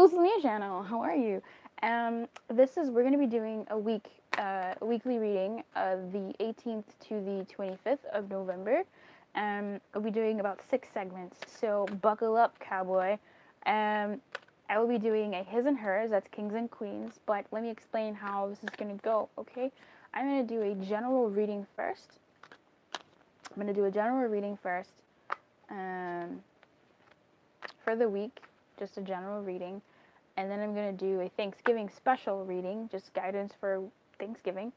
people's Lumiere channel. How are you? We're going to be doing a weekly reading of the 18th to the 25th of November. We'll be doing about 6 segments, so buckle up, cowboy. I will be doing a his and hers, that's kings and queens, but let me explain how this is going to go, okay? I'm going to do a general reading first. For the week, just a general reading. And then I'm going to do a Thanksgiving special reading, just guidance for Thanksgiving.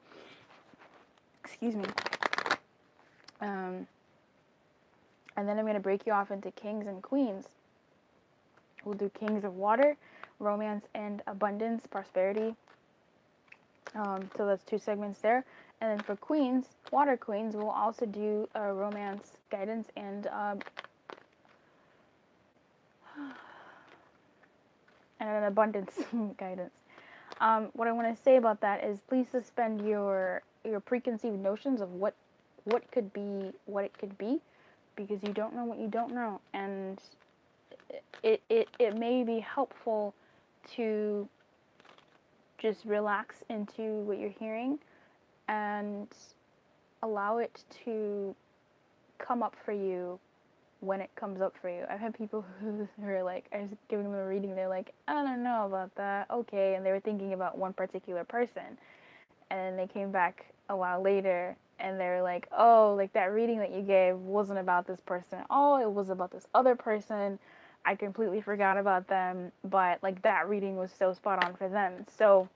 Excuse me. And then I'm going to break you off into kings and queens. We'll do kings of water, romance and abundance, prosperity. So that's 2 segments there. And then for queens, water queens, we'll also do romance, guidance, and an abundance guidance. What I want to say about that is please suspend your preconceived notions of what could be what it could be, because you don't know what you don't know, and it may be helpful to just relax into what you're hearing and allow it to come up for you when it comes up for you. I've had people who are like, I was giving them a reading, they're like, I don't know about that, okay, and they were thinking about one particular person, and then they came back a while later, and they were like, oh, like that reading that you gave wasn't about this person at all, it was about this other person, I completely forgot about them, but like that reading was so spot on for them. So,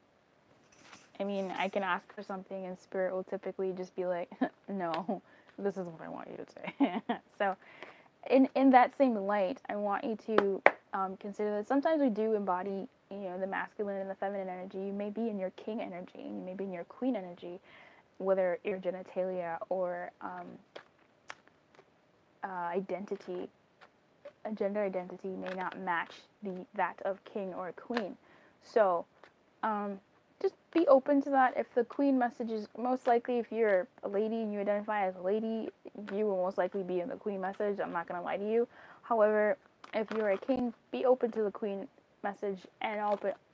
I mean, I can ask for something and spirit will typically just be like, no, this is what I want you to say. So, in that same light, I want you to consider that sometimes we do embody, the masculine and the feminine energy. You may be in your king energy, you may be in your queen energy, whether your genitalia or identity, a gender identity may not match that of king or queen. So, just be open to that. If the queen message is, most likely, if you're a lady and you identify as a lady, you will most likely be in the queen message. I'm not going to lie to you. However, if you're a king, be open to the queen message and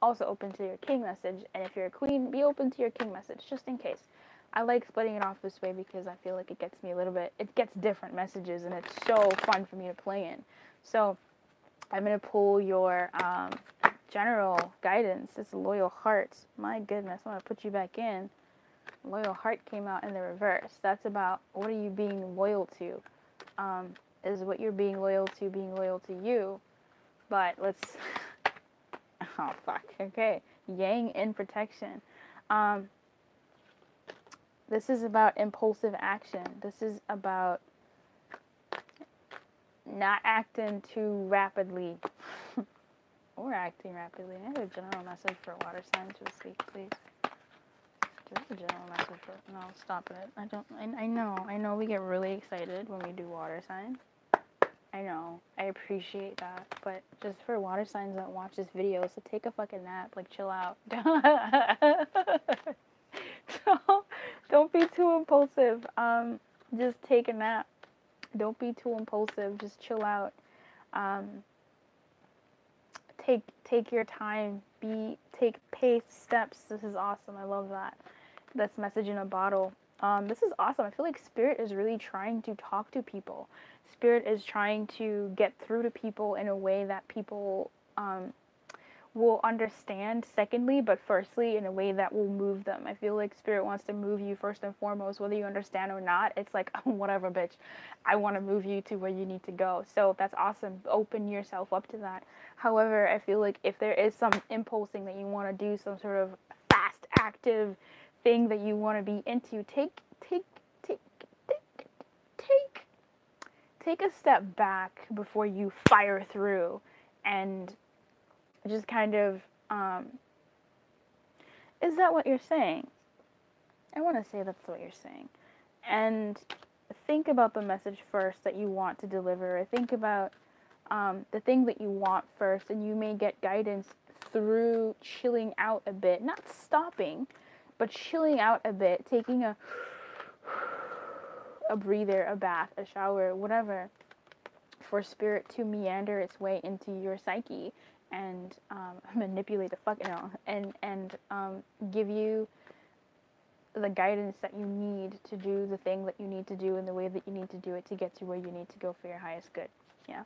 also open to your king message. And if you're a queen, be open to your king message, just in case. I like splitting it off this way because I feel like it gets me it gets different messages, and it's so fun for me to play in. So, I'm going to pull your general guidance. This Loyal Heart. My goodness, I want to put you back in. Loyal Heart came out in the reverse. That's about what are you being loyal to? Is what you're being loyal to you? But let's... oh, fuck. Okay. Yang in protection. This is about impulsive action. This is about not acting too rapidly. Or acting rapidly. I have a general message for water signs this week, please. Do I have a general message for... No, stop it. I know we get really excited when we do water signs. I know. I appreciate that. But just for water signs that watch this video, so take a fucking nap. Like, chill out. So, don't be too impulsive. Just take a nap. Don't be too impulsive. Just chill out. Take your time. Take paced steps. This is awesome. I love that. That's message in a bottle. This is awesome. I feel like Spirit is really trying to talk to people. Spirit is trying to get through to people in a way that people will understand, secondly, but firstly, in a way that will move them. I feel like Spirit wants to move you first and foremost, whether you understand or not. It's like, whatever, bitch. I want to move you to where you need to go. So that's awesome. Open yourself up to that. However, I feel like if there is some impulsing that you want to do, some sort of fast, active thing that you want to be into, take a step back before you fire through and just kind of, is that what you're saying? I want to say that's what you're saying. And think about the message first that you want to deliver. Think about the thing that you want first, and you may get guidance through chilling out a bit. Not stopping, but chilling out a bit, taking a breather, a bath, a shower, whatever, for Spirit to meander its way into your psyche and manipulate the fuck no, and give you the guidance that you need to do the thing that you need to do in the way that you need to do it to get to where you need to go for your highest good. Yeah.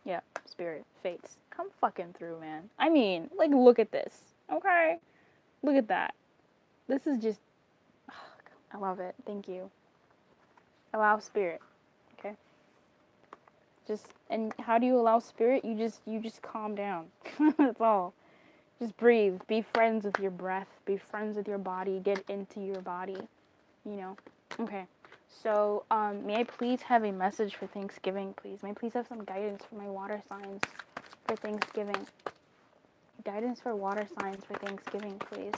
Yeah, spirit, fates. Come fucking through, man. I mean, like, look at this. Okay? Look at that. This is just... I love it. Thank you. Allow spirit. Okay? Just... And how do you allow spirit? You just calm down. That's all. Just breathe. Be friends with your breath. Be friends with your body. Get into your body. You know? Okay. So, may I please have a message for Thanksgiving, please? May I please have some guidance for my water signs for Thanksgiving? Guidance for water signs for Thanksgiving, please.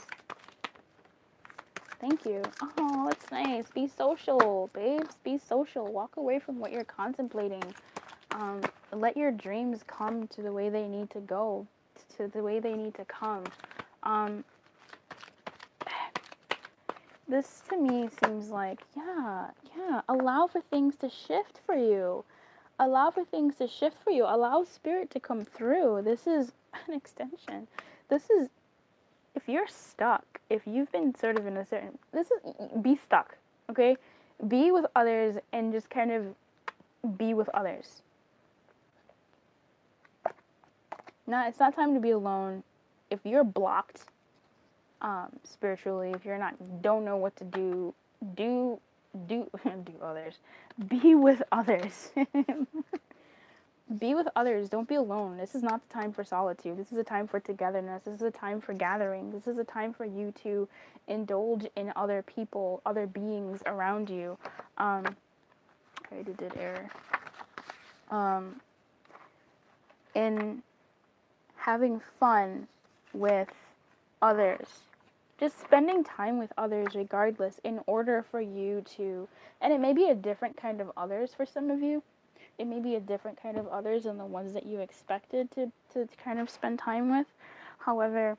Thank you. Oh, that's nice. Be social, babes. Be social. Walk away from what you're contemplating. Let your dreams come to the way they need to go, to the way they need to come. This to me seems like, yeah, allow for things to shift for you. Allow for things to shift for you. Allow spirit to come through. This is an extension. This is, if you're stuck, if you've been sort of in a certain, be stuck, okay? Be with others and just kind of be with others. Now, it's not time to be alone. If you're blocked, spiritually, if you're don't know what to do, do others. Be with others. Be with others. Don't be alone. This is not the time for solitude. This is a time for togetherness. This is a time for gathering. This is a time for you to indulge in other people, other beings around you. I did error. In having fun with others. Just spending time with others regardless in order for you to, and it may be a different kind of others for some of you. It may be a different kind of others than the ones that you expected to kind of spend time with. However,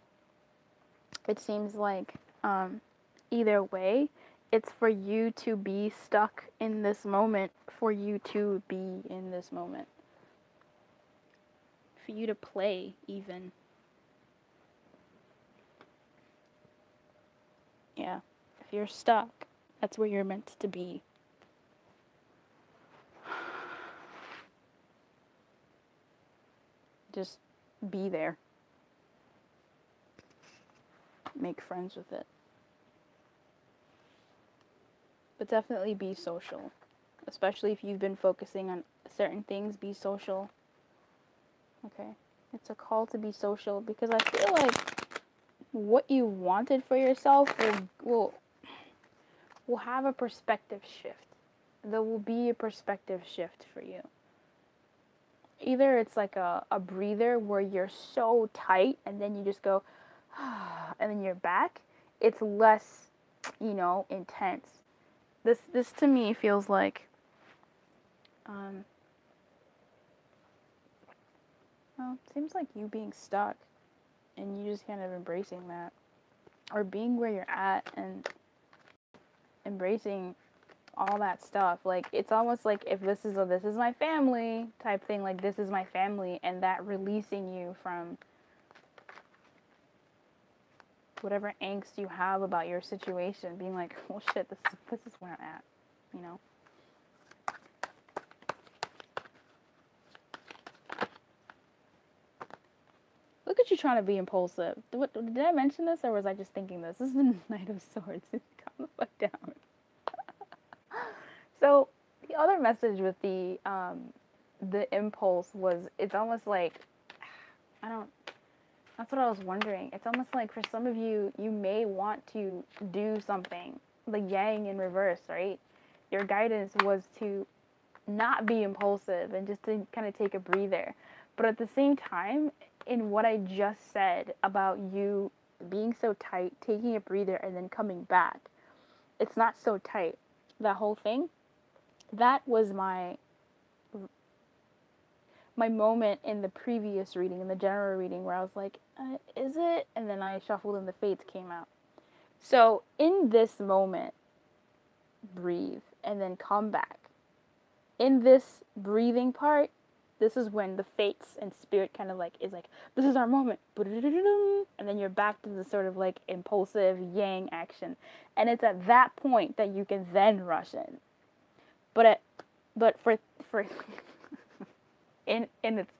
it seems like either way, it's for you to be stuck in this moment, for you to be in this moment. For you to play, even. Yeah, if you're stuck, that's where you're meant to be. Just be there. Make friends with it. But definitely be social. Especially if you've been focusing on certain things, be social. Okay? It's a call to be social because I feel like what you wanted for yourself will have a perspective shift. There will be a perspective shift for you. Either it's like a breather where you're so tight and then you just go, and then you're back. It's less, intense. This to me feels like, well, it seems like you being stuck and you just kind of embracing that. Or being where you're at and embracing all that stuff. Like, it's almost like if this is my family type thing, like this is my family, and that releasing you from whatever angst you have about your situation, being like, well shit, this is where I'm at, Look at you trying to be impulsive. Did I mention this, or was I just thinking this? This is the Knight of Swords. Calm the fuck down. So, the other message with the impulse was, it's almost like, that's what I was wondering. It's almost like for some of you, you may want to do something, like yang in reverse, right? Your guidance was to not be impulsive and just to kind of take a breather. But at the same time, in what I just said about you being so tight, taking a breather, and then coming back, it's not so tight. That whole thing, that was my moment in the previous reading, in the general reading, where I was like, is it? And then I shuffled and the fates came out. So in this moment, breathe and then come back. In this breathing part, This is when the fates and spirit kind of like is like, this is our moment, and then you're back to the sort of like impulsive yang action, and it's at that point that you can then rush in. But for in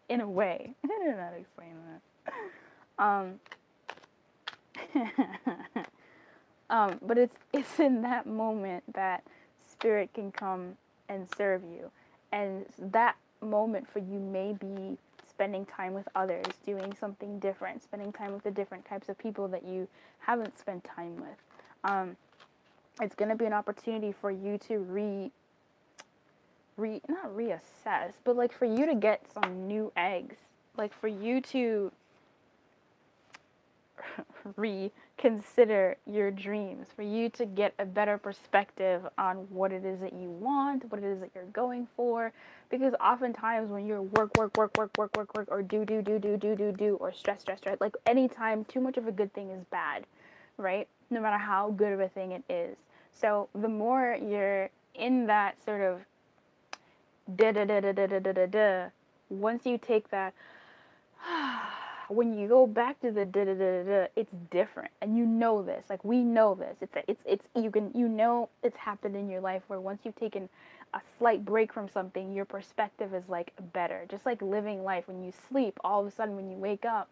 a way, I don't know how to explain that. But it's in that moment that spirit can come and serve you, and that moment for you may be spending time with others, doing something different, spending time with the different types of people that you haven't spent time with. It's going to be an opportunity for you to not reassess, but like for you to get some new eggs, like for you to reconsider your dreams, for you to get a better perspective on what it is that you want, what it is that you're going for. Because oftentimes when you're work, or do, or stress, like anytime too much of a good thing is bad, right? No matter how good of a thing it is. So the more you're in that sort of once you take that, when you go back to the it's different, and you know this. Like we know this. It's it's happened in your life where once you've taken a slight break from something, your perspective is like better. Just like living life, when you sleep, all of a sudden when you wake up,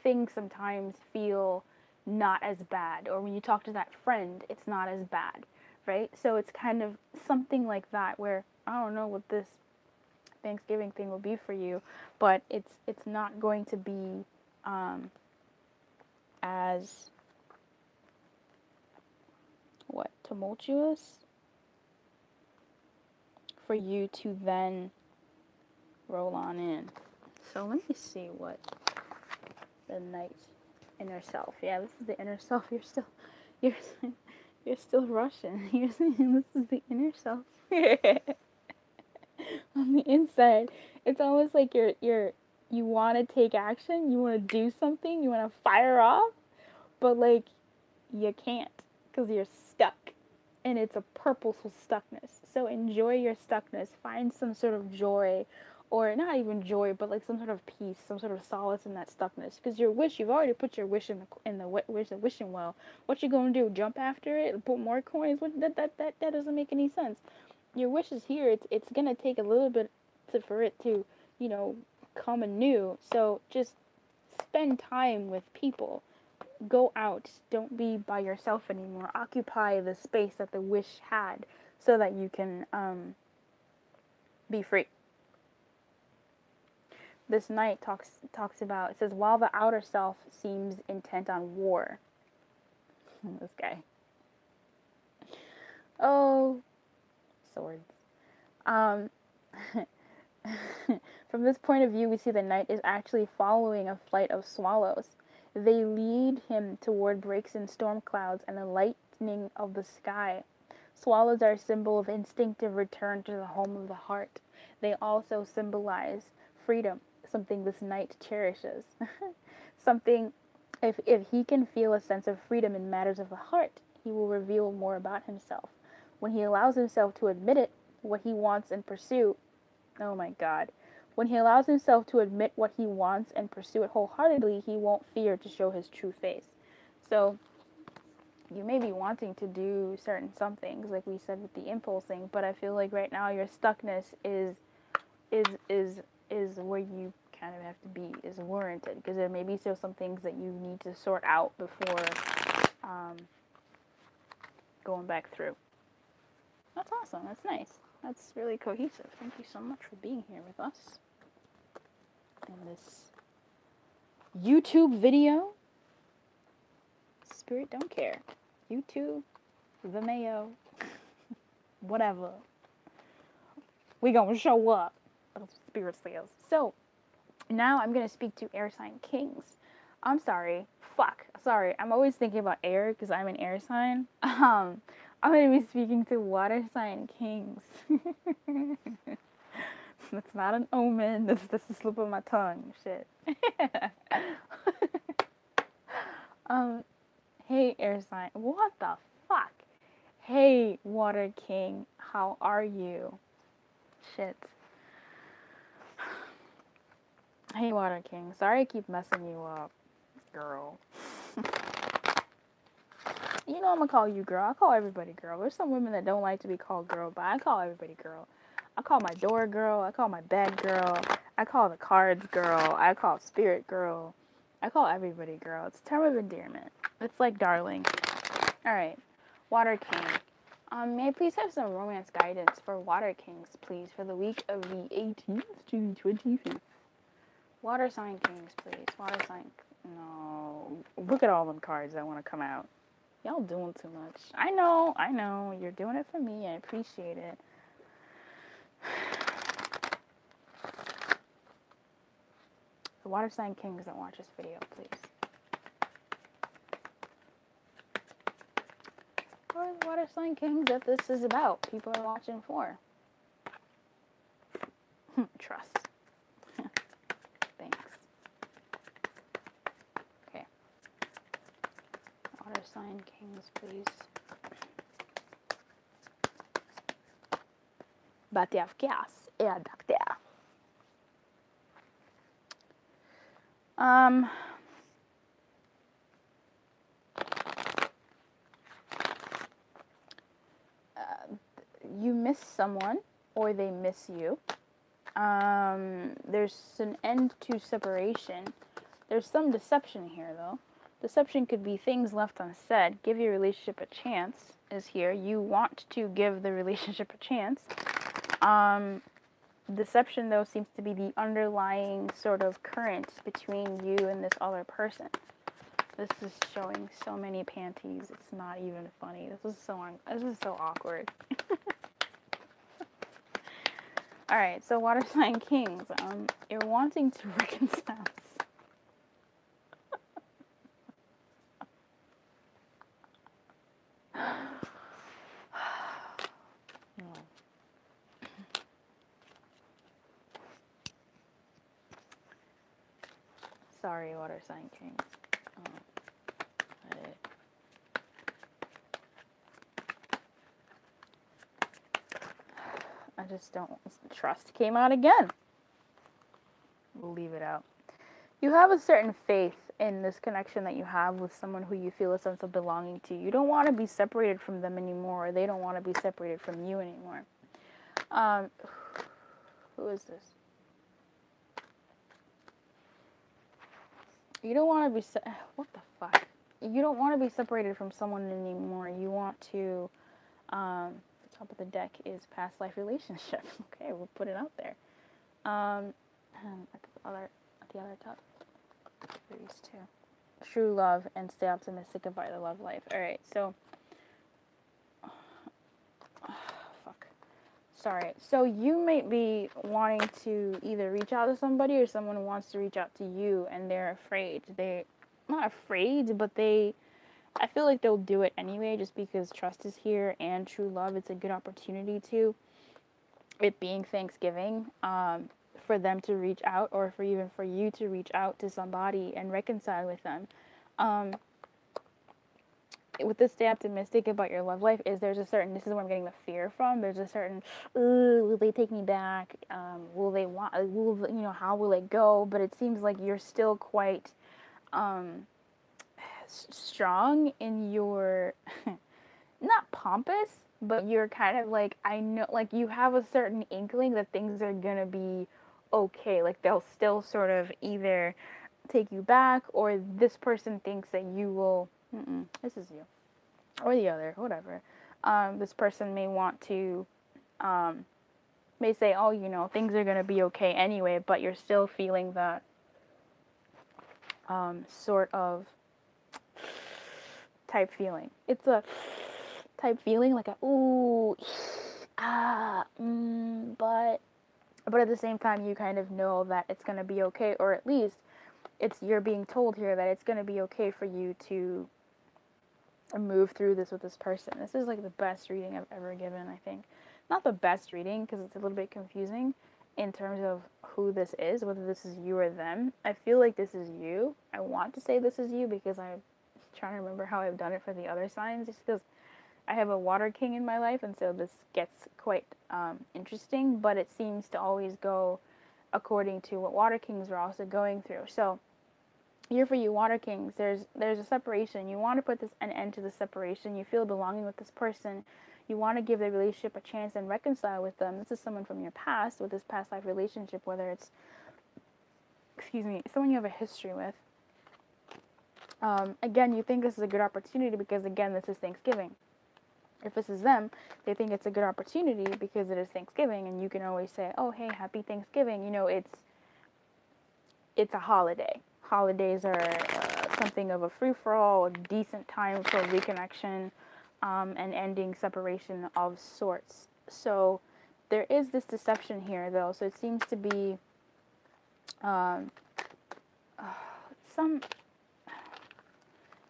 things sometimes feel not as bad, or when you talk to that friend, it's not as bad, right? So it's kind of something like that where I don't know what this Thanksgiving thing will be for you, but it's not going to be as tumultuous for you to then roll on in. So let me see what the night inner self. Yeah, this is the inner self. You're still Russian. You're saying this is the inner self. On the inside, it's almost like you want to take action, you want to do something, you want to fire off, but like you can't because you're stuck, and it's a purposeful stuckness. So enjoy your stuckness, find some sort of joy, or not even joy, but like some sort of peace, some sort of solace in that stuckness. Because your wish, you've already put your wish in the wishing well. What you gonna do? Jump after it? Put more coins? That doesn't make any sense. Your wish is here. It's gonna take a little bit for it to, come anew. So just spend time with people. Go out. Don't be by yourself anymore. Occupy the space that the wish had, so that you can be free. This night talks about, it says, while the outer self seems intent on war. This guy. Oh, swords. From this point of view, we see the knight is actually following a flight of swallows. They lead him toward breaks in storm clouds and the lightning of the sky. Swallows are a symbol of instinctive return to the home of the heart. They also symbolize freedom, something this knight cherishes. Something, if he can feel a sense of freedom in matters of the heart, he will reveal more about himself. When he allows himself to admit it, what he wants and pursue, oh my God. When he allows himself to admit what he wants and pursue it wholeheartedly, he won't fear to show his true face. So, you may be wanting to do certain somethings, like we said with the impulsing, but I feel like right now your stuckness is where you kind of have to be, is warranted, because there may be still some things that you need to sort out before going back through. That's awesome. That's nice. That's really cohesive. Thank you so much for being here with us in this YouTube video. Spirit don't care. YouTube, the Mayo, whatever. We gonna show up. That's what Spirit says. So, now I'm gonna speak to air sign kings. I'm sorry. Sorry. I'm always thinking about air because I'm an air sign. I'm going to be speaking to water sign kings. That's not an omen. That's a slip of my tongue. Shit. Hey, air sign. What the fuck? Hey, water king. How are you? Shit. Hey, Water King. Sorry I keep messing you up, girl. You know I'm gonna call you girl. I call everybody girl. There's some women that don't like to be called girl, but I call everybody girl. I call my door girl. I call my bed girl. I call the cards girl. I call spirit girl. I call everybody girl. It's a term of endearment. It's like darling. Alright. Water King. May I please have some romance guidance for Water Kings, please, for the week of the 18th to the 25th. Water sign kings, please. Water sign. No. Look at all them cards that want to come out. Y'all doing too much. I know. You're doing it for me. I appreciate it. The water sign kings that watch this video, please. What are the water sign kings that this is about? People are watching for. Trust. Thanks. Okay. Water sign kings, please. Batavkas är duktiga. You miss someone, or they miss you. There's an end to separation. There's some deception here, though. Deception could be things left unsaid. Give your relationship a chance is here. You want to give the relationship a chance. Deception, though, seems to be the underlying sort of current between you and this other person. This is showing so many panties. It's not even funny. This is so awkward. All right, so water sign kings. You're wanting to reconcile. Sorry, water sign king. I just don't. Trust came out again. We'll leave it out. You have a certain faith in this connection that you have with someone who you feel a sense of belonging to. You don't want to be separated from them anymore, or they don't want to be separated from you anymore. Who is this? You don't want to be what the fuck? You don't want to be separated from someone anymore. You want to the top of the deck is past life relationship. Okay, we'll put it out there. At the other top. These two. True love and stay optimistic about your love life. All right, so fuck. Sorry. So you might be wanting to either reach out to somebody, or someone wants to reach out to you, and they're afraid. They're not afraid, but I feel like they'll do it anyway, just because trust is here and true love. It's a good opportunity to, it being Thanksgiving, for them to reach out, or for you to reach out to somebody and reconcile with them. With this, stay optimistic about your love life. This is where I'm getting the fear from. There's a certain, will they take me back? Will they want? How will it go? But it seems like you're still quite strong in your, not pompous, but you're kind of like, I know, like you have a certain inkling that things are gonna be okay. Like they'll still sort of either take you back, or this person thinks that you will. This is you, or the other, whatever. This person may want to, may say, oh, things are gonna be okay anyway, but you're still feeling that sort of type feeling. It's a type feeling, like a ooh, but at the same time, you kind of know that it's gonna be okay, or at least you're being told here that it's gonna be okay for you to move through this with this person. This is like the best reading I've ever given, I think. Not the best reading, because it's a little bit confusing in terms of who this is, whether this is you or them. I feel like this is you. I want to say this is you because I'm trying to remember how I've done it for the other signs, just because I have a water king in my life, and so this gets quite interesting, but it seems to always go according to what Water Kings are also going through. So here for you Water Kings, there's a separation. You want to put an end to the separation. You feel belonging with this person. You want to give the relationship a chance and reconcile with them. This is someone from your past, with this past life relationship, whether it's, excuse me, someone you have a history with. Again, you think this is a good opportunity because, again, this is Thanksgiving. If this is them, they think it's a good opportunity because it is Thanksgiving, and you can always say, oh, hey, happy Thanksgiving. You know, it's a holiday. Holidays are something of a free-for-all, a decent time for reconnection, and ending separation of sorts. So there is this deception here, though. So it seems to be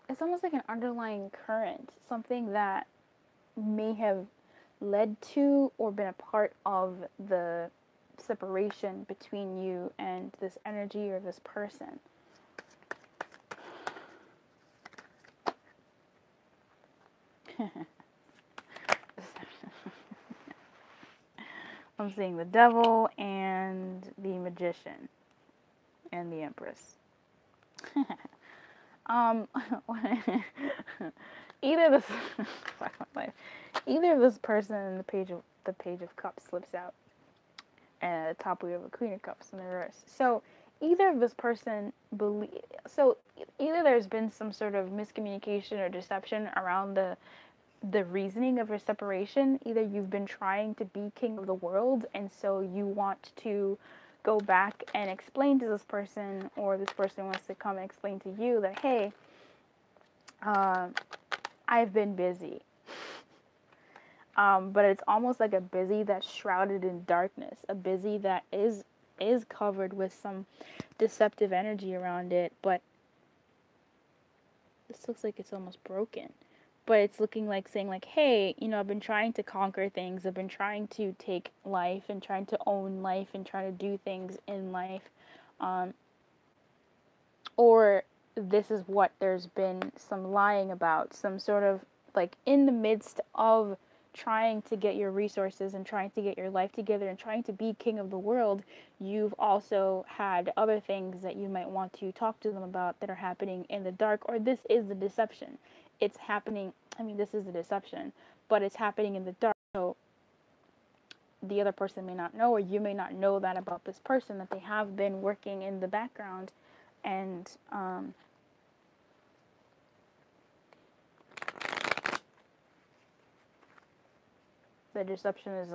it's almost like an underlying current, something that may have led to or been a part of the separation between you and this energy or this person. I'm seeing the devil and the magician and the empress. either this person in the page of cups slips out, and at the top we have a queen of cups in the reverse. So either of this person either there's been some sort of miscommunication or deception around the reasoning of your separation. Either you've been trying to be king of the world, and so you want to go back and explain to this person, or this person wants to come and explain to you that, hey, I've been busy. But it's almost like a busy that's shrouded in darkness, a busy that is covered with some deceptive energy around it, but this looks like it's almost broken. But it's looking like saying like, hey, you know, I've been trying to conquer things. I've been trying to take life and trying to own life and trying to do things in life. Or this is what there's been some lying about, some sort of like in the midst of trying to get your resources and trying to get your life together and trying to be king of the world, you've also had other things that you might want to talk to them about that are happening in the dark, or this is the deception. It's happening, this is the deception, but it's happening in the dark, so the other person may not know, or you may not know that about this person, that they have been working in the background, and the deception is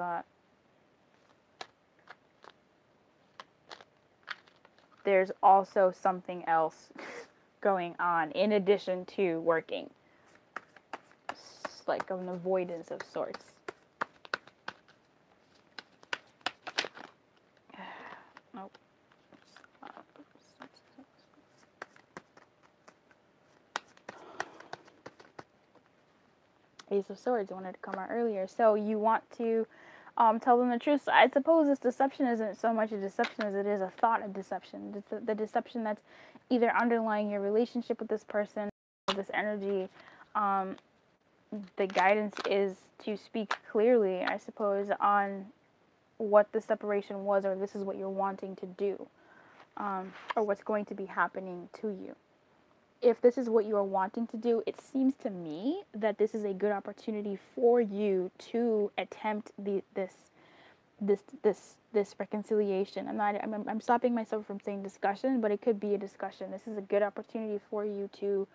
there's also something else going on in addition to working. It's like an avoidance of sorts. Nope. Ace of Swords wanted to come out earlier. So you want to tell them the truth. So I suppose this deception isn't so much a deception as it is a thought of deception. The deception that's either underlying your relationship with this person, or this energy. The guidance is to speak clearly, I suppose, on what the separation was, or this is what you're wanting to do, or what's going to be happening to you. If this is what you are wanting to do, it seems to me that this is a good opportunity for you to attempt this reconciliation. I'm stopping myself from saying discussion, but it could be a discussion. This is a good opportunity for you to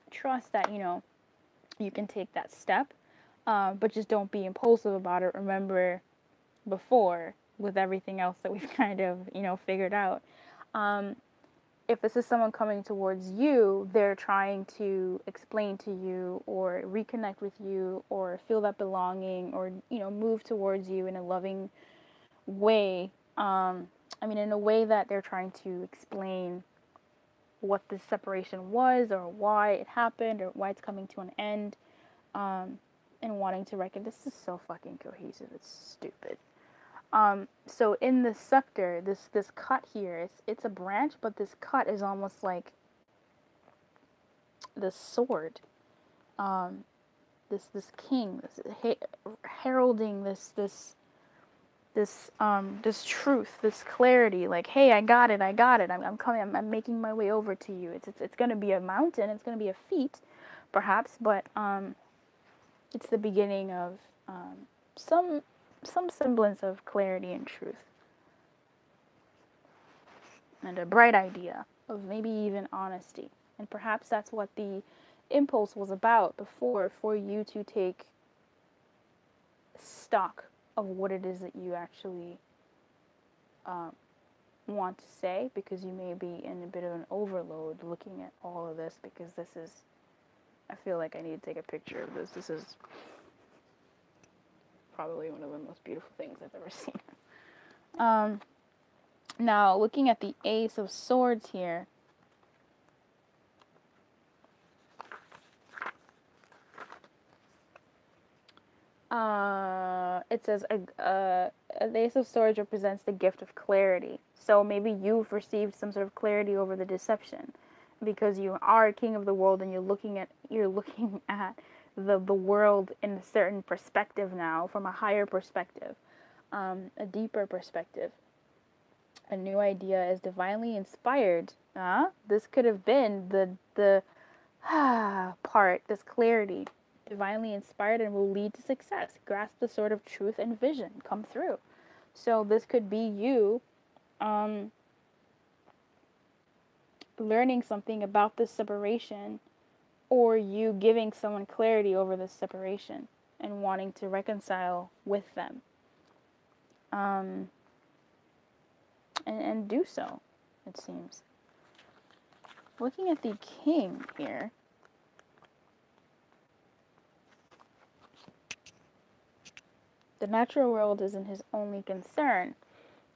trust that, you know, you can take that step, but just don't be impulsive about it. Remember before, with everything else that we've kind of, you know, figured out, if this is someone coming towards you, they're trying to explain to you or reconnect with you or feel that belonging or, you know, move towards you in a loving way. In a way that they're trying to explain what this separation was, or why it happened, or why it's coming to an end, and wanting to reckon. This is so fucking cohesive. It's stupid. So in this scepter, this cut here, it's a branch, but this cut is almost like the sword. This king, this heralding this this truth, this clarity, like, hey, I got it, I'm coming, I'm making my way over to you. It's gonna be a mountain, it's gonna be a feat, perhaps, but it's the beginning of some semblance of clarity and truth, and a bright idea of maybe even honesty. And perhaps that's what the impulse was about before, for you to take stock of what it is that you actually want to say, because you may be in a bit of an overload looking at all of this, because this is, I feel like I need to take a picture of this. This is probably one of the most beautiful things I've ever seen. Now, looking at the Ace of Swords here, it says the Ace of Swords represents the gift of clarity. So maybe you've received some sort of clarity over the deception, because you are a king of the world, and you're looking at the world in a certain perspective now, from a higher perspective, a deeper perspective. A new idea is divinely inspired. This could have been the part, this clarity. Divinely inspired and will lead to success. Grasp the sword of truth and vision. Come through. So this could be you learning something about this separation, or you giving someone clarity over this separation and wanting to reconcile with them. And do so, it seems. Looking at the king here, the natural world isn't his only concern,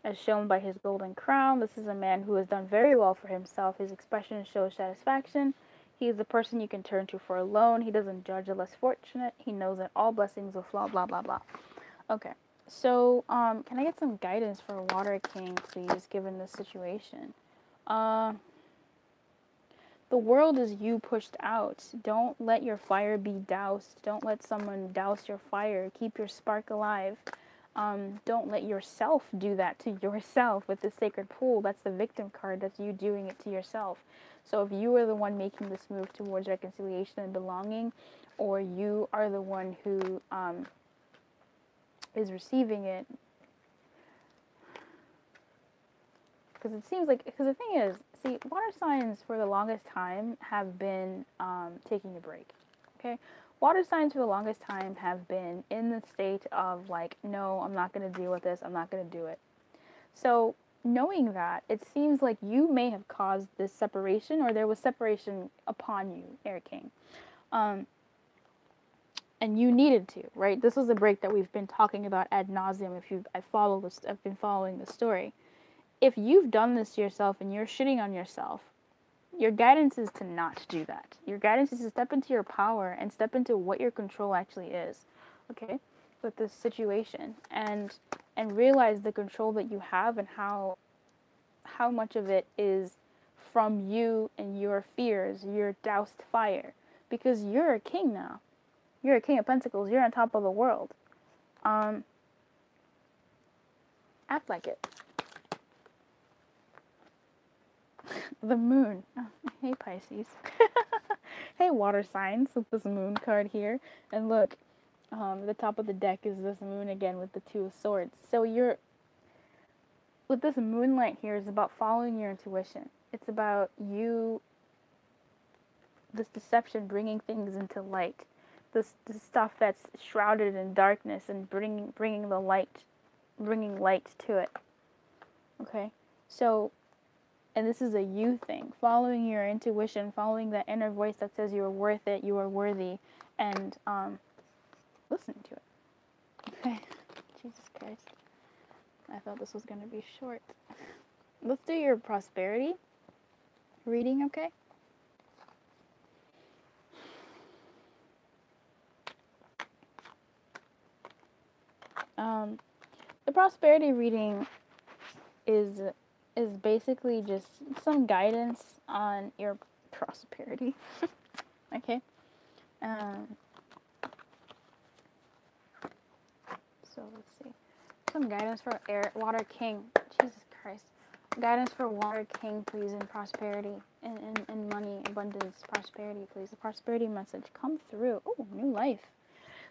as shown by his golden crown. This is a man who has done very well for himself. His expression shows satisfaction. He is the person you can turn to for a loan. He doesn't judge the less fortunate. He knows that all blessings will flow, blah, blah, blah. Okay. So, can I get some guidance for Water King, please, given this situation? The world is you pushed out. Don't let your fire be doused. Don't let someone douse your fire. Keep your spark alive. Don't let yourself do that to yourself with the Sacred Pool. That's the victim card. That's you doing it to yourself. So if you are the one making this move towards reconciliation and belonging, or you are the one who is receiving it, because it seems like, because the thing is, see, water signs for the longest time have been taking a break. Okay, water signs for the longest time have been in the state of like, no, I'm not going to deal with this, I'm not going to do it. So knowing that, it seems like you may have caused this separation, or there was separation upon you, Air King. And you needed to, right? This was a break that we've been talking about ad nauseum. If I've been following the story. If you've done this to yourself and you're shitting on yourself, your guidance is to not do that. Your guidance is to step into your power and step into what your control actually is, okay, with this situation, and realize the control that you have, and how much of it is from you and your fears, your doused fire, because you're a king now. You're a king of pentacles. You're on top of the world. Act like it. The moon. Oh, hey, Pisces. Hey, water signs, with this moon card here. And look, the top of the deck is this moon again with the Two of Swords. So with this moonlight here, is about following your intuition. It's about you, this deception, bringing things into light. This stuff that's shrouded in darkness, and bringing the light, bringing light to it. Okay, so, and this is a you thing, following your intuition, following that inner voice that says you are worth it, you are worthy, and listening to it. Okay, Jesus Christ, I thought this was gonna be short. Let's do your prosperity reading, okay? The prosperity reading is basically just some guidance on your prosperity. Okay. So let's see. Some guidance for Water King. Jesus Christ. Guidance for Water King, please, in prosperity and money, abundance, prosperity, please. The prosperity message come through. Oh, new life.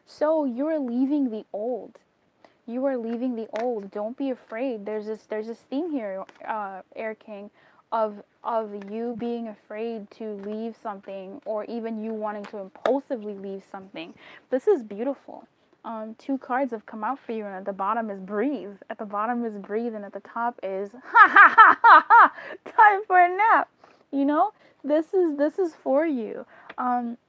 So you're leaving the old. You are leaving the old. Don't be afraid. There's this theme here, Air King, of you being afraid to leave something, or even you wanting to impulsively leave something. This is beautiful. Two cards have come out for you, and at the bottom is breathe. At the bottom is breathe, and at the top is ha ha ha ha ha. Time for a nap. You know, this is for you.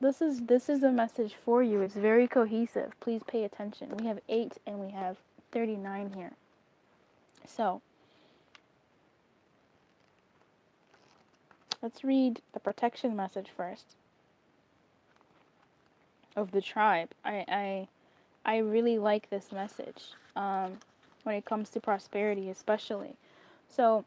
This is a message for you. It's very cohesive. Please pay attention. We have 8 and we have 39 here. So let's read the protection message first of the tribe. I really like this message when it comes to prosperity, especially. So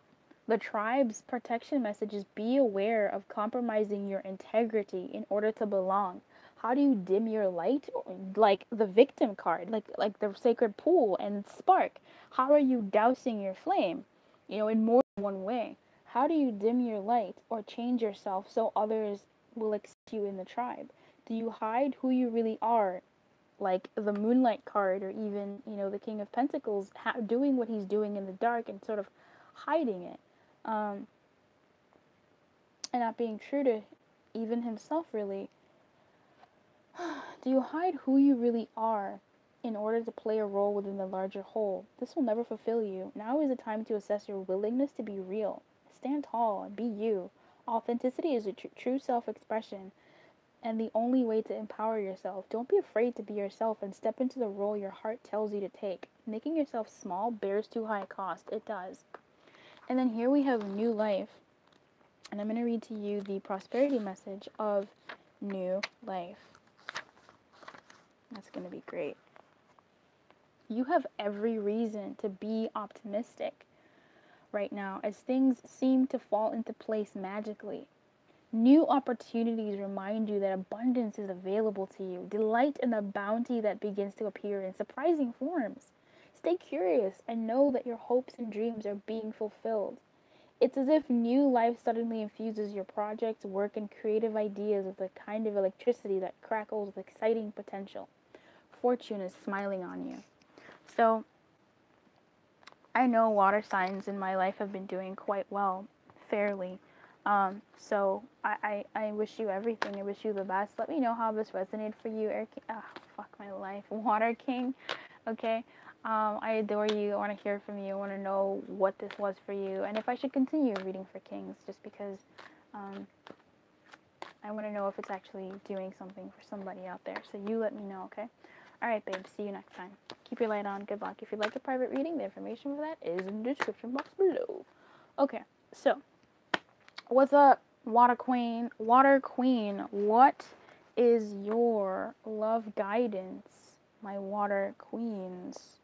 the tribe's protection message is be aware of compromising your integrity in order to belong. How do you dim your light? Like the victim card, like the sacred pool and spark. How are you dousing your flame? You know, in more than one way. How do you dim your light or change yourself so others will accept you in the tribe? Do you hide who you really are? Like the Moonlight card, or even, you know, the King of Pentacles doing what he's doing in the dark and sort of hiding it, and not being true to even himself, really. Do you hide who you really are in order to play a role within the larger whole? This will never fulfill you. Now is the time to assess your willingness to be real. Stand tall and be you. Authenticity is a true self-expression, and the only way to empower yourself. Don't be afraid to be yourself and step into the role your heart tells you to take. Making yourself small bears too high a cost. It does. And then here we have new life. And I'm going to read to you the prosperity message of new life. That's going to be great. You have every reason to be optimistic right now, as things seem to fall into place magically. New opportunities remind you that abundance is available to you. Delight in the bounty that begins to appear in surprising forms. Stay curious and know that your hopes and dreams are being fulfilled. It's as if new life suddenly infuses your projects, work, and creative ideas with a kind of electricity that crackles with exciting potential. Fortune is smiling on you. So, I know water signs in my life have been doing quite well, fairly. So I wish you everything. I wish you the best. Let me know how this resonated for you, Air King. Oh, fuck my life. Water King. Okay. I adore you. I want to hear from you. I want to know what this was for you, and if I should continue reading for Kings, just because I want to know if it's actually doing something for somebody out there. So you let me know, okay? Alright, babe. See you next time. Keep your light on. Good luck. If you'd like a private reading, the information for that is in the description box below. Okay, so what's up, Water Queen? Water Queen, what is your love guidance, my Water Queens?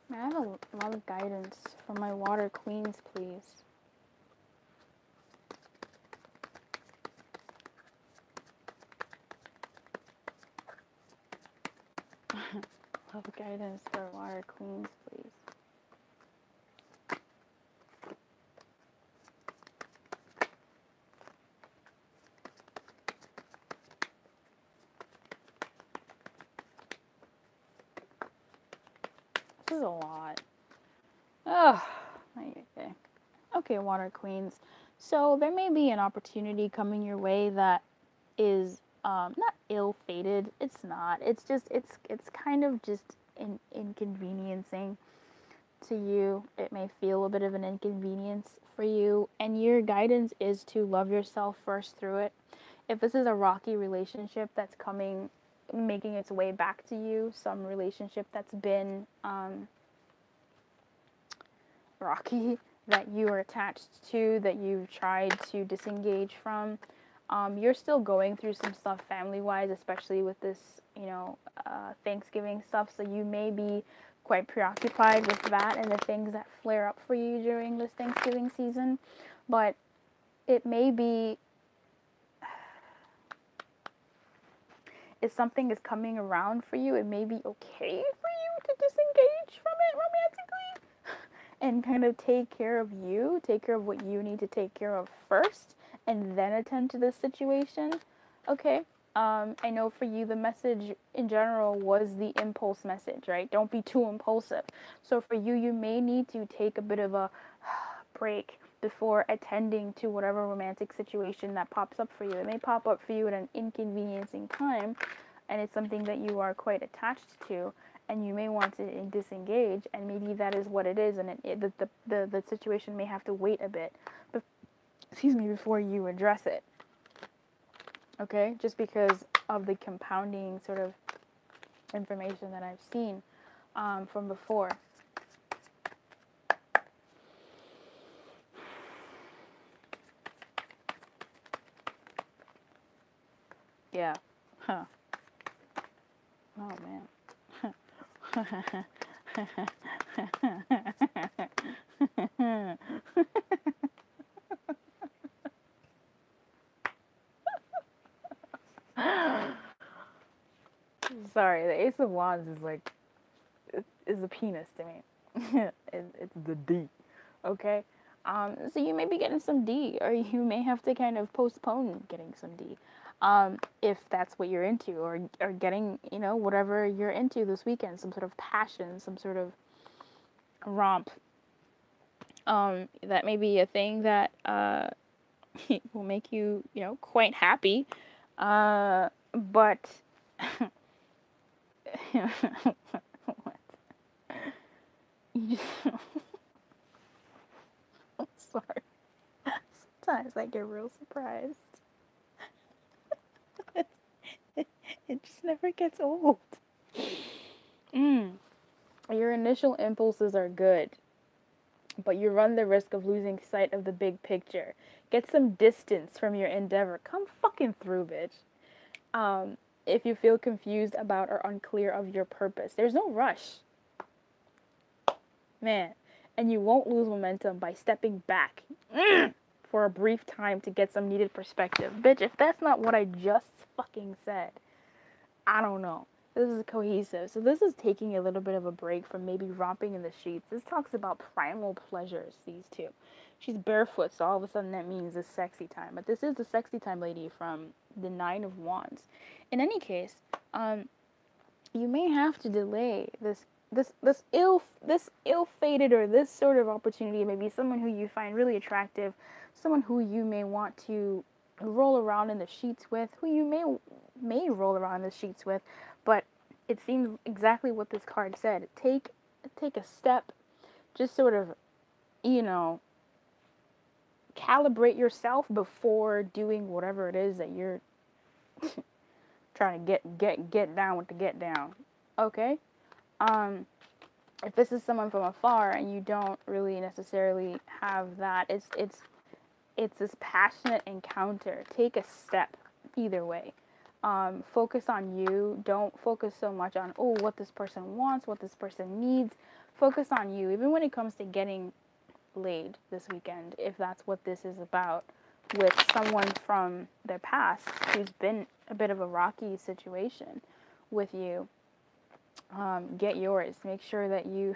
May I have a love guidance for my Water Queens, please? Love guidance for Water Queens, please. This is a lot. Oh, okay. Okay, Water Queens. So there may be an opportunity coming your way that is not ill-fated. It's not. It's just it's kind of just inconveniencing to you. It may feel a bit of an inconvenience for you, and your guidance is to love yourself first through it. If this is a rocky relationship that's making its way back to you, some relationship that's been rocky, that you are attached to, that you've tried to disengage from, you're still going through some stuff family-wise, especially with this, Thanksgiving stuff, so you may be quite preoccupied with that and the things that flare up for you during this Thanksgiving season, but it may be if something is coming around for you, it may be okay for you to disengage from it romantically and kind of take care of you, take care of what you need to take care of first, and then attend to this situation. Okay. I know for you, the message in general was the impulse message, right? Don't be too impulsive. So for you, you may need to take a bit of a break before attending to whatever romantic situation that pops up for you. It may pop up for you at an inconveniencing time, and it's something that you are quite attached to, and you may want to disengage, and maybe that is what it is, and the situation may have to wait a bit, before you address it. Okay, just because of the compounding sort of information that I've seen from before. Yeah. Huh. Oh, man. Sorry, the Ace of Wands is like, is a penis to me. It's the D. Okay? So you may be getting some D, or you may have to kind of postpone getting some D. If that's what you're into, or getting, whatever you're into this weekend, some sort of passion, some sort of romp. That may be a thing that will make you, quite happy. But what? I'm sorry. Sometimes I get real surprised. It just never gets old. Your initial impulses are good, but you run the risk of losing sight of the big picture. Get some distance from your endeavor. Come fucking through, bitch. If you feel confused about or unclear of your purpose, there's no rush. Man. And you won't lose momentum by stepping back for a brief time to get some needed perspective. Bitch, if that's not what I just fucking said, I don't know. This is cohesive. So this is taking a little bit of a break from maybe romping in the sheets. This talks about primal pleasures, these two. She's barefoot, so all of a sudden that means it's sexy time. But this is the sexy time lady from the Nine of Wands. In any case, you may have to delay this ill-fated, or this sort of opportunity. Maybe someone who you find really attractive, someone who you may want to roll around in the sheets with, who you may roll around in the sheets with, but it seems exactly what this card said. Take a step, just sort of, calibrate yourself before doing whatever it is that you're trying to get down with the get down. Okay? If this is someone from afar and you don't really necessarily have that, it's this passionate encounter. Take a step either way. Focus on you. Don't focus so much on, what this person wants, what this person needs. Focus on you, even when it comes to getting laid this weekend, if that's what this is about, with someone from their past who's been a bit of a rocky situation with you. Get yours. Make sure that you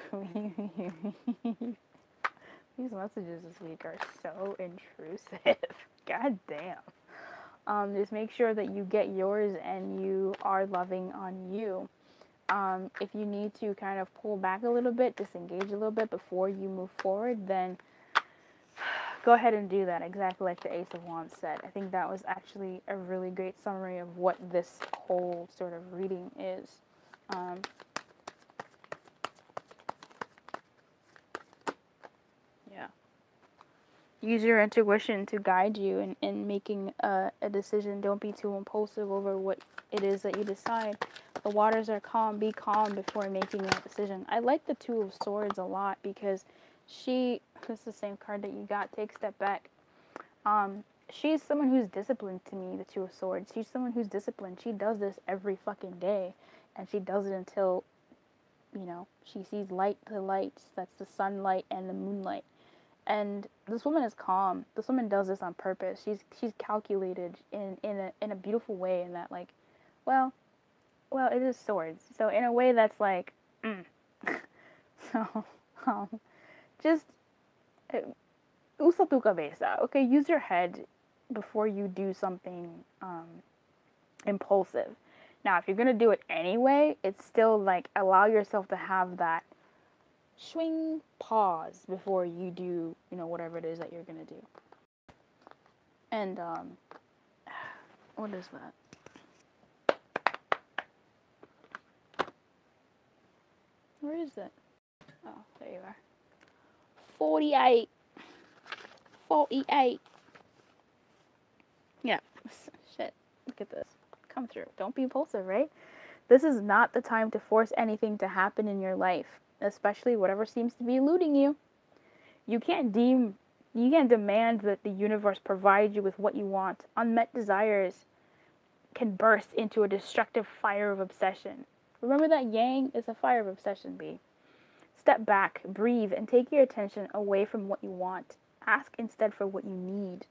these messages this week are so intrusive. God damn. Just make sure that you get yours and you are loving on you. If you need to kind of pull back a little bit, disengage a little bit before you move forward, then go ahead and do that, exactly like the Ace of Wands said. I think that was actually a really great summary of what this whole sort of reading is. Yeah. Use your intuition to guide you in making a decision. Don't be too impulsive over what it is that you decide. The waters are calm. Be calm before making that decision. I like the Two of Swords a lot because this is the same card that you got. Take a step back. She's someone who's disciplined to me, the Two of Swords. She's someone who's disciplined. She does this every fucking day. And she does it until, she sees light to lights. That's the sunlight and the moonlight. And this woman is calm. This woman does this on purpose. She's calculated in a beautiful way, in that, well, it is swords. So in a way that's like, so, just, usa tu cabeza. Okay, use your head before you do something impulsive. Now, if you're gonna do it anyway, it's still like allow yourself to have that swing pause before you do, whatever it is that you're gonna do. And what is that? Where is it? Oh, there you are. 48. 48. Yeah. Shit. Look at this. Come through. Don't be impulsive, right? This is not the time to force anything to happen in your life, especially whatever seems to be eluding you. You can't demand that the universe provide you with what you want. Unmet desires can burst into a destructive fire of obsession. Remember that yang is a fire of obsession, B. Step back, breathe, and take your attention away from what you want. Ask instead for what you need.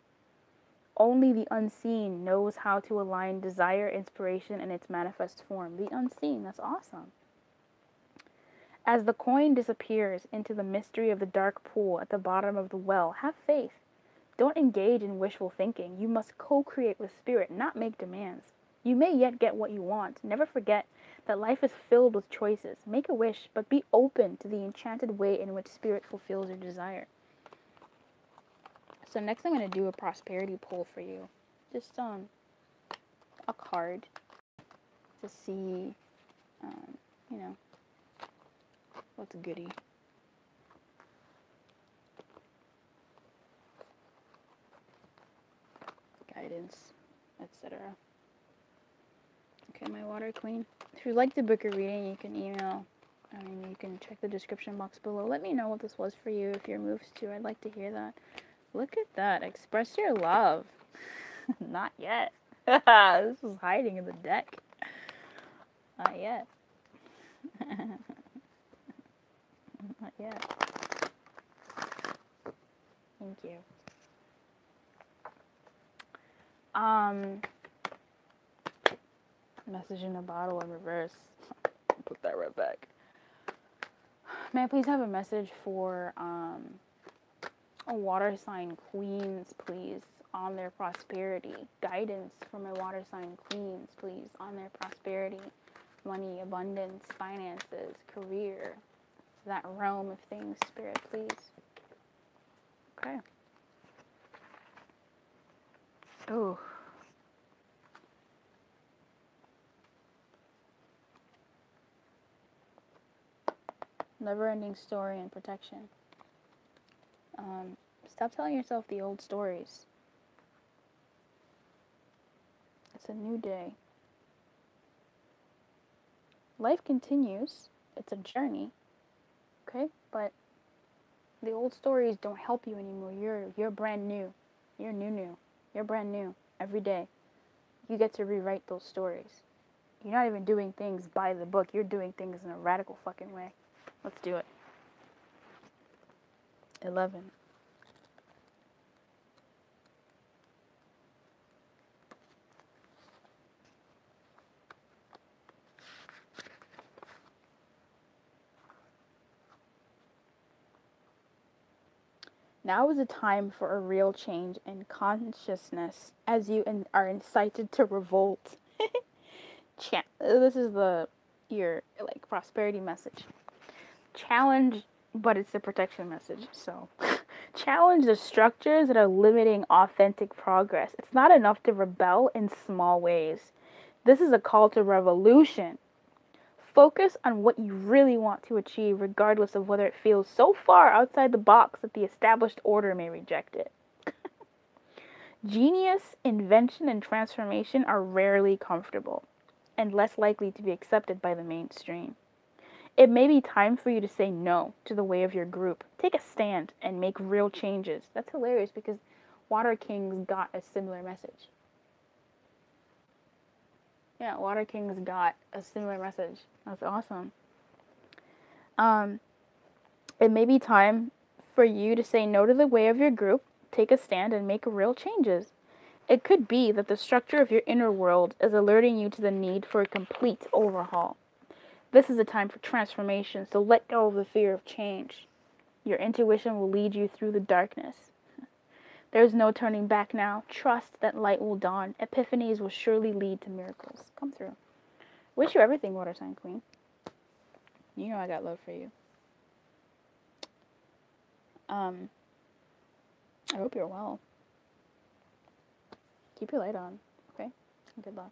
Only the unseen knows how to align desire, inspiration, and its manifest form. The unseen, that's awesome. As the coin disappears into the mystery of the dark pool at the bottom of the well, have faith. Don't engage in wishful thinking. You must co-create with spirit, not make demands. You may yet get what you want. Never forget that life is filled with choices. Make a wish, but be open to the enchanted way in which spirit fulfills your desire. So next I'm going to do a prosperity pull for you. Just a card to see, what's goody. Guidance, etc. Okay, my water queen. If you'd like to book a reading, you can email. You can check the description box below. Let me know what this was for you. If you're moved to, I'd like to hear that. Look at that. Express your love. Not yet. This is hiding in the deck. Not yet. Not yet. Thank you. Message in a bottle in reverse. Put that right back. May I please have a message for a water sign queens, please, on their prosperity. Guidance for my water sign queens, please, on their prosperity, money, abundance, finances, career, that realm of things, spirit, please. Okay. Oh. Never-ending story and protection. Stop telling yourself the old stories. It's a new day. Life continues. It's a journey. Okay? But the old stories don't help you anymore. You're brand new. You're new. You're brand new every day. You get to rewrite those stories. You're not even doing things by the book. You're doing things in a radical fucking way. Let's do it. 11. Now is a time for a real change in consciousness as you are incited to revolt. This is your prosperity message. Challenge, but it's the protection message. So, challenge the structures that are limiting authentic progress. It's not enough to rebel in small ways. This is a call to revolution. Focus on what you really want to achieve, regardless of whether it feels so far outside the box that the established order may reject it. Genius, invention, and transformation are rarely comfortable and less likely to be accepted by the mainstream. It may be time for you to say no to the way of your group. Take a stand and make real changes. That's hilarious because Water Kings got a similar message. Yeah, Water Kings got a similar message. That's awesome. It may be time for you to say no to the way of your group, take a stand, and make real changes. It could be that the structure of your inner world is alerting you to the need for a complete overhaul. This is a time for transformation, so let go of the fear of change. Your intuition will lead you through the darkness. There is no turning back now. Trust that light will dawn. Epiphanies will surely lead to miracles. Come through. Wish you everything, water sign queen. You know I got love for you. I hope you're well. Keep your light on, okay? Good luck.